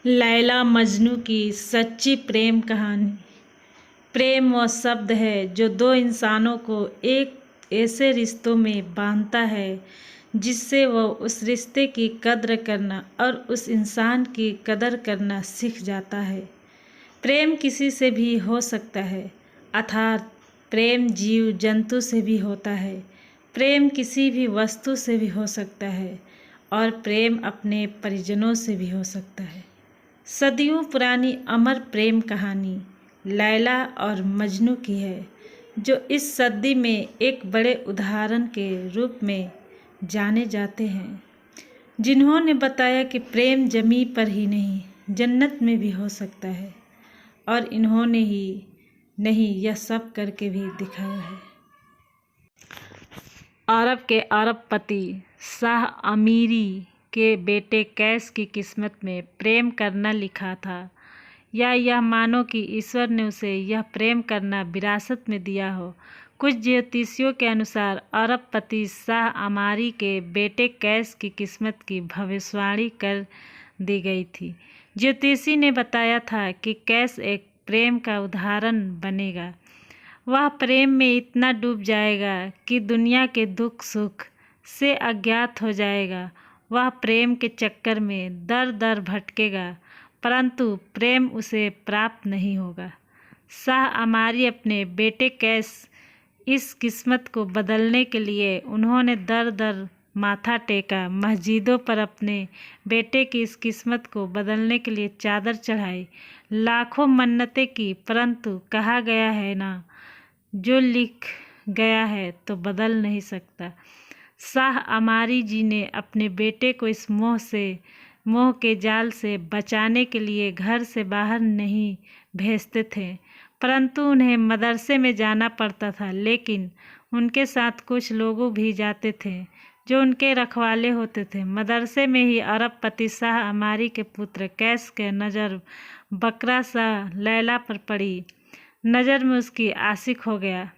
लैला मजनू की सच्ची प्रेम कहानी। प्रेम वह शब्द है जो दो इंसानों को एक ऐसे रिश्तों में बांधता है जिससे वह उस रिश्ते की कद्र करना और उस इंसान की कदर करना सीख जाता है। प्रेम किसी से भी हो सकता है, अर्थात प्रेम जीव जंतु से भी होता है। प्रेम किसी भी वस्तु से भी हो सकता है और प्रेम अपने परिजनों से भी हो सकता है। सदियों पुरानी अमर प्रेम कहानी लैला और मजनू की है, जो इस सदी में एक बड़े उदाहरण के रूप में जाने जाते हैं, जिन्होंने बताया कि प्रेम ज़मीन पर ही नहीं, जन्नत में भी हो सकता है। और इन्होंने ही नहीं, यह सब करके भी दिखाया है। अरब के अरबपति शाह अमीरी के बेटे कैस की किस्मत में प्रेम करना लिखा था, या यह मानो कि ईश्वर ने उसे यह प्रेम करना विरासत में दिया हो। कुछ ज्योतिषियों के अनुसार अरबपति शाह अमारी के बेटे कैस की किस्मत की भविष्यवाणी कर दी गई थी। ज्योतिषी ने बताया था कि कैस एक प्रेम का उदाहरण बनेगा। वह प्रेम में इतना डूब जाएगा कि दुनिया के दुख सुख से अज्ञात हो जाएगा। वह प्रेम के चक्कर में दर दर भटकेगा, परंतु प्रेम उसे प्राप्त नहीं होगा। शाह अमारी अपने बेटे कैस इस किस्मत को बदलने के लिए उन्होंने दर दर माथा टेका, मस्जिदों पर अपने बेटे की इस किस्मत को बदलने के लिए चादर चढ़ाई, लाखों मन्नतें की, परंतु कहा गया है ना, जो लिख गया है तो बदल नहीं सकता। शाह अमारी जी ने अपने बेटे को इस मोह के जाल से बचाने के लिए घर से बाहर नहीं भेजते थे, परंतु उन्हें मदरसे में जाना पड़ता था। लेकिन उनके साथ कुछ लोग भी जाते थे जो उनके रखवाले होते थे। मदरसे में ही अरबपति शाह अमारी के पुत्र कैस के नज़र बकरा शाह लैला पर पड़ी। नज़र में उसकी आशिक हो गया।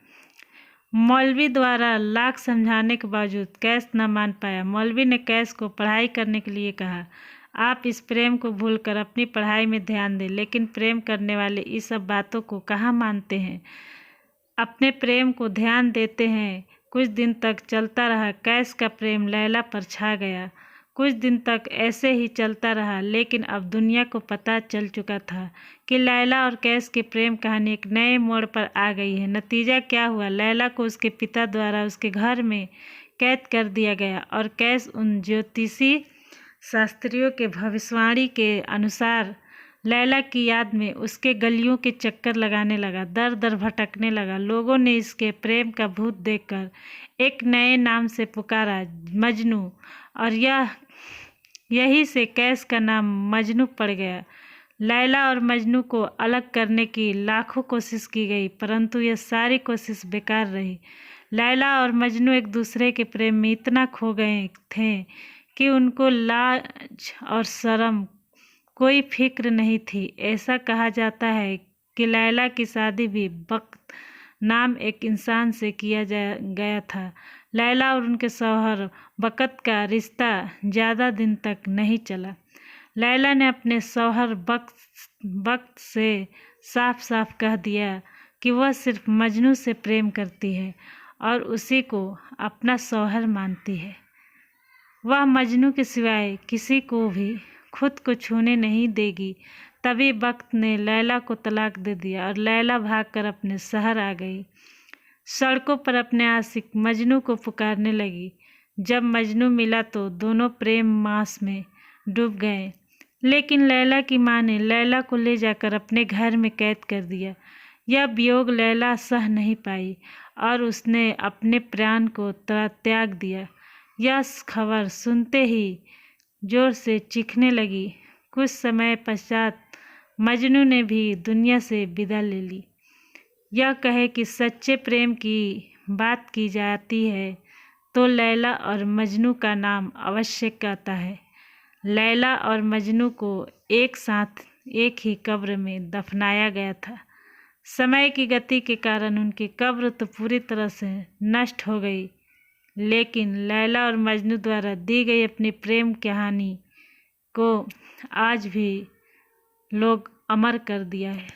मौलवी द्वारा लाख समझाने के बावजूद कैस न मान पाया। मौलवी ने कैस को पढ़ाई करने के लिए कहा, आप इस प्रेम को भूलकर अपनी पढ़ाई में ध्यान दें। लेकिन प्रेम करने वाले इस सब बातों को कहाँ मानते हैं, अपने प्रेम को ध्यान देते हैं। कुछ दिन तक चलता रहा। कैस का प्रेम लैला पर छा गया। कुछ दिन तक ऐसे ही चलता रहा, लेकिन अब दुनिया को पता चल चुका था कि लैला और कैस की प्रेम कहानी एक नए मोड़ पर आ गई है। नतीजा क्या हुआ? लैला को उसके पिता द्वारा उसके घर में कैद कर दिया गया और कैस उन ज्योतिषी शास्त्रियों के भविष्यवाणी के अनुसार लैला की याद में उसके गलियों के चक्कर लगाने लगा, दर दर भटकने लगा। लोगों ने इसके प्रेम का भूत देखकर एक नए नाम से पुकारा, मजनू, और यही से कैस का नाम मजनू पड़ गया। लैला और मजनू को अलग करने की लाखों कोशिश की गई, परंतु यह सारी कोशिश बेकार रही। लैला और मजनू एक दूसरे के प्रेम में इतना खो गए थे कि उनको लाज और शर्म कोई फिक्र नहीं थी। ऐसा कहा जाता है कि लैला की शादी भी बख्त नाम एक इंसान से किया गया था। लैला और उनके शौहर बकत का रिश्ता ज़्यादा दिन तक नहीं चला। लैला ने अपने शौहर बकत से साफ साफ कह दिया कि वह सिर्फ मजनू से प्रेम करती है और उसी को अपना शौहर मानती है। वह मजनू के सिवाय किसी को भी खुद को छूने नहीं देगी। तभी बकत ने लैला को तलाक दे दिया और लैला भागकर अपने शहर आ गई। सड़कों पर अपने आशिक मजनू को पुकारने लगी। जब मजनू मिला तो दोनों प्रेम मास में डूब गए, लेकिन लैला की माँ ने लैला को ले जाकर अपने घर में कैद कर दिया। यह वियोग लैला सह नहीं पाई और उसने अपने प्राण को त्याग दिया। यह खबर सुनते ही जोर से चीखने लगी। कुछ समय पश्चात मजनू ने भी दुनिया से विदा ले ली। यह कहे कि सच्चे प्रेम की बात की जाती है तो लैला और मजनू का नाम अवश्य आता है। लैला और मजनू को एक साथ एक ही कब्र में दफनाया गया था। समय की गति के कारण उनकी कब्र तो पूरी तरह से नष्ट हो गई, लेकिन लैला और मजनू द्वारा दी गई अपनी प्रेम कहानी को आज भी लोग अमर कर दिया है।